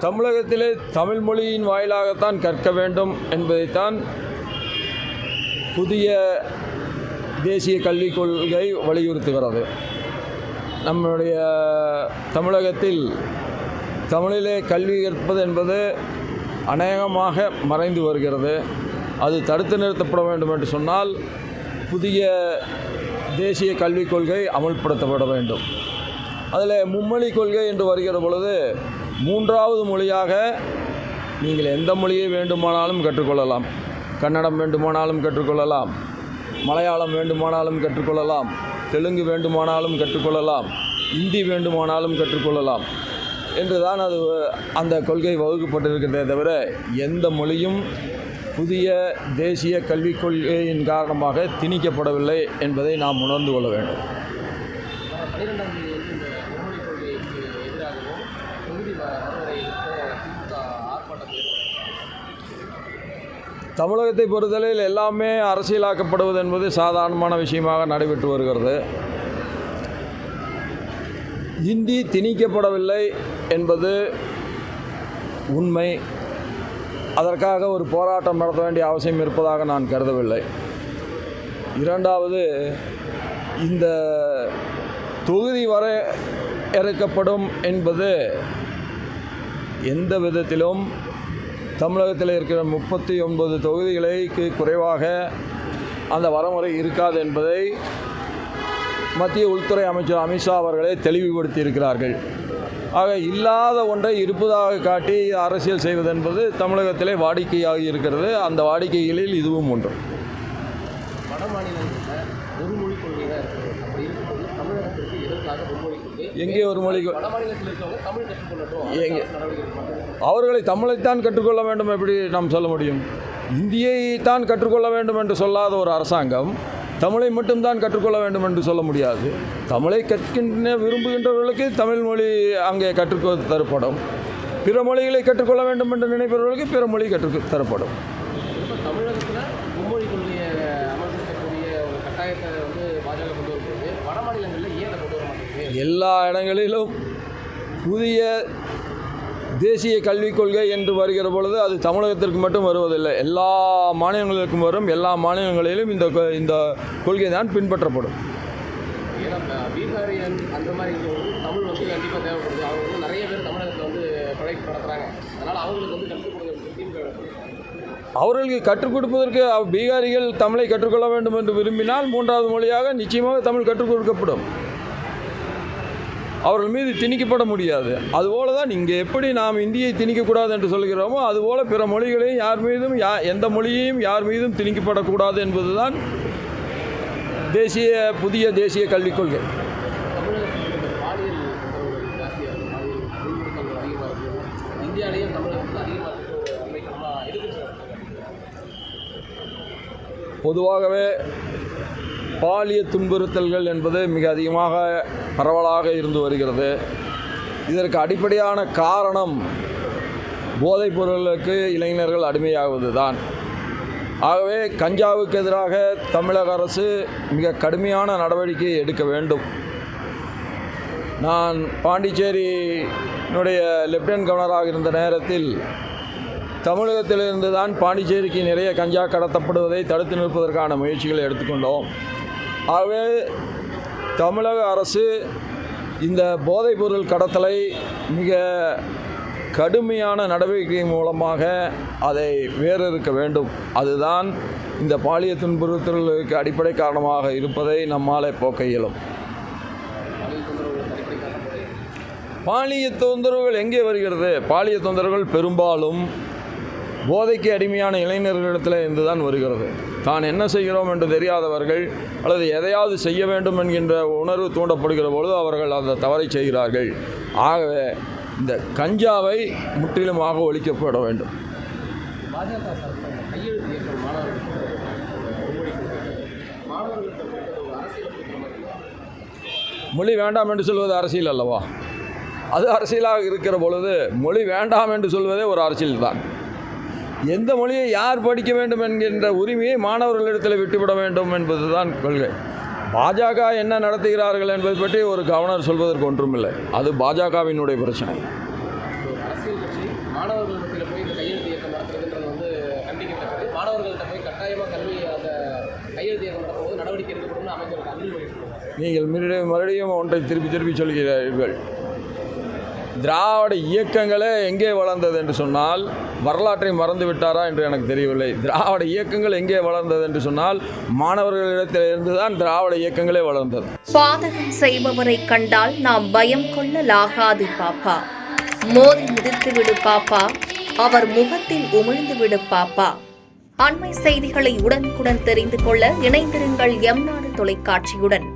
தமிழகத்திலே தமிழ் மொழியின் வாயிலாகத்தான் கற்க வேண்டும் என்பதைத்தான் புதிய தேசிய கல்விக் கொள்கை வலியுறுத்துகிறது. நம்முடைய தமிழகத்தில் தமிழிலே கல்வி கற்பது என்பது அநேகமாக மறைந்து வருகிறது. அது தடுத்து நிறுத்தப்பட வேண்டும் என்று சொன்னால் புதிய தேசிய கல்விக் கொள்கை அமல்படுத்தப்பட வேண்டும். அதில் மும்மொழி கொள்கை என்று வருகிற பொழுது மூன்றாவது மொழியாக நீங்கள் எந்த மொழியை வேண்டுமானாலும் கற்றுக்கொள்ளலாம். கன்னடம் வேண்டுமானாலும் கற்றுக்கொள்ளலாம், மலையாளம் வேண்டுமானாலும் கற்றுக்கொள்ளலாம், தெலுங்கு வேண்டுமானாலும் கற்றுக்கொள்ளலாம், இந்தி வேண்டுமானாலும் கற்றுக்கொள்ளலாம் என்று தான் அந்த கொள்கை வகுக்கப்பட்டிருக்கிறதே தவிர எந்த மொழியும் புதிய தேசிய கல்விக் கொள்கையின் காரணமாக திணிக்கப்படவில்லை என்பதை நாம் உணர்ந்து கொள்ள வேண்டும். தமிழகத்தை பொறுத்தவரையில் எல்லாமே அரசியலாக்கப்படுவது என்பது சாதாரணமான விஷயமாக நடைபெற்று வருகிறது. இந்தி திணிக்கப்படவில்லை என்பது உண்மை. அதற்காக ஒரு போராட்டம் நடத்த வேண்டிய அவசியம் இருப்பதாக நான் கருதவில்லை. இரண்டாவது, இந்த தொகுதி வரையறுக்கப்படும் என்பது எந்த விதத்திலும் தமிழகத்தில் இருக்கிற 39 தொகுதிகளுக்கு குறைவாக அந்த வரமுறை இருக்காது என்பதை மத்திய உள்துறை அமைச்சர் அமித்ஷா அவர்களே தெளிவுபடுத்தி இருக்கிறார்கள். ஆக இல்லாத ஒன்றை இருப்பதாக காட்டி அரசியல் செய்வது என்பது தமிழகத்திலே வாடிக்கையாக இருக்கிறது. அந்த வாடிக்கைகளில் இதுவும் ஒன்று. எங்கே ஒரு மொழி அவர்களை தமிழைத்தான் கற்றுக்கொள்ள வேண்டும் எப்படி நாம் சொல்ல முடியும்? இந்தியை தான் கற்றுக்கொள்ள வேண்டும் என்று சொல்லாத ஒரு அரசாங்கம் தமிழை மட்டும்தான் கற்றுக்கொள்ள வேண்டும் என்று சொல்ல முடியாது. தமிழை கற்கின்ற விரும்புகின்றவர்களுக்கு தமிழ் மொழி அங்கே கற்றுக் தரப்படும். பிற மொழிகளை கற்றுக்கொள்ள வேண்டும் என்று நினைப்பவர்களுக்கு பிற மொழி கற்றுக் தரப்படும். தமிழகத்தில் மும்மொழி கொள்கையை அமல்படுத்தக்கூடிய ஒரு கட்டாயத்தை பாஜக கொண்டு வரும்போது வட மாநிலங்களில் ஏன் கொண்டு வர மாட்டேங்குது? எல்லா இடங்களிலும் புதிய தேசிய கல்விக் கொள்கை என்று வருகிற பொழுது அது தமிழகத்திற்கு மட்டும் வருவதில்லை, எல்லா மாநிலங்களுக்கும் வரும். எல்லா மாநிலங்களிலும் இந்த கொள்கை தான் பின்பற்றப்படும். ஏன்னா பீகாரியன் அந்த மாதிரி தமிழ் கண்டிப்பாக தேவைப்படுது. அவங்க நிறைய பேர் தமிழகத்தில் படைப்பு நடத்துகிறாங்க. அதனால் அவங்களுக்கு கற்றுக் கொடுக்க அவர்களுக்கு கற்றுக் கொடுப்பதற்கு பீகாரிகள் தமிழை கற்றுக்கொள்ள வேண்டும் என்று விரும்பினால் மூன்றாவது மொழியாக நிச்சயமாக தமிழ் கற்றுக் கொடுக்கப்படும். அவர்கள் மீது திணிக்கப்பட முடியாது. அதுபோல தான் இங்கே எப்படி நாம் இந்தியை திணிக்கக்கூடாது என்று சொல்கிறோமோ அதுபோல் பிற மொழிகளையும் யார் மீதும் எந்த மொழியையும் யார் மீதும் திணிக்கப்படக்கூடாது என்பது தான் புதிய தேசிய கல்விக் கொள்கை. பொதுவாகவே பாலிய துன்புறுத்தல்கள் என்பது மிக அதிகமாக பரவலாக இருந்து வருகிறது. இதற்கு அடிப்படையான காரணம் போதைப் பொருளுக்கு இளைஞர்கள் அடிமையாவது தான். ஆகவே கஞ்சாவுக்கு எதிராக தமிழக அரசு மிக கடுமையான நடவடிக்கை எடுக்க வேண்டும். நான் பாண்டிச்சேரியினுடைய லெப்டினன்ட் கவர்னராக இருந்த நேரத்தில் தமிழகத்திலிருந்து தான் பாண்டிச்சேரிக்கு நிறைய கஞ்சா கடத்தப்படுவதை தடுத்து நிற்பதற்கான முயற்சிகளை எடுத்துக்கொண்டோம். ஆகவே தமிழக அரசு இந்த போதைப்பொருள் கடத்தலை மிக கடுமையான நடவடிக்கை மூலமாக அதை வேறறுக்க வேண்டும். அதுதான் இந்த பாலிய துன்புறுத்தலுக்கு அடிப்படை காரணமாக இருப்பதை நம்மால் போக்க இயலும். பாலிய தொந்தரவுகள் எங்கே வருகிறது? பாலிய தொந்தரவுகள் பெரும்பாலும் போதைக்கு அடிமையான இளைஞர்களிடத்தில் இருந்துதான் வருகிறது. தான் என்ன செய்கிறோம் என்று தெரியாதவர்கள் அல்லது எதையாவது செய்ய வேண்டும் என்கின்ற உணர்வு தூண்டப்படுகிற பொழுது அவர்கள் அந்த தவறை செய்கிறார்கள். ஆகவே இந்த கஞ்சாவை முற்றிலுமாக ஒழிக்கப்பட வேண்டும். மொழி வேண்டாம் என்று சொல்வது அரசியல் அல்லவா? அது அரசியலாக இருக்கிற பொழுது மொழி வேண்டாம் என்று சொல்வதே ஒரு அரசியல் தான். எந்த மொழியை யார் படிக்க வேண்டும் என்கின்ற உரிமையை மாணவர்களிடத்தில் விட்டுவிட வேண்டும் என்பதுதான் கொள்கை. பாஜக என்ன நடத்துகிறார்கள் என்பதை பற்றி ஒரு கவர்னர் சொல்வதற்கு ஒன்றுமில்லை. அது பாஜகவினுடைய பிரச்சனை. ஒரு அரசியல் கட்சி மாணவர்கள் மத்தியில் போய் இந்த கையெழுத்து இயக்கம் நடத்துறதுன்றது வந்து கண்டிக்கத்தக்கது. மாணவர்கள்ட்ட போய் கட்டாயமாக கல்வி அந்த கையெழுத்து இயக்கம் நடத்தும்போது நடவடிக்கை எடுக்கப்படும் அமைச்சர் அன்பில் மகேஷ். நீங்கள் மறுபடியும் ஒன்றை திருப்பி சொல்கிறீர்கள். திராவிட இயக்கங்களே எங்கே வளர்ந்தது என்று சொன்னால் வரலாற்றை மறந்து விட்டாரா என்று எனக்கு தெரியவில்லை. திராவிட இயக்கங்கள் எங்கே வளர்ந்தது என்று சொன்னால் மாணவர்களிடத்திலிருந்து தான் திராவிட இயக்கங்களே வளர்ந்தது. பாதகம் செய்பவரை கண்டால் நாம் பயம் கொள்ளலாகாது பாப்பா. மோதி மிதித்து விடு பாப்பா, அவர் முகத்தில் உமிழ்ந்து விடு பாப்பா. அண்மை செய்திகளை உடனுக்குடன் தெரிந்து கொள்ள இணைந்திருங்கள் எம் நாடு தொலைக்காட்சியுடன்.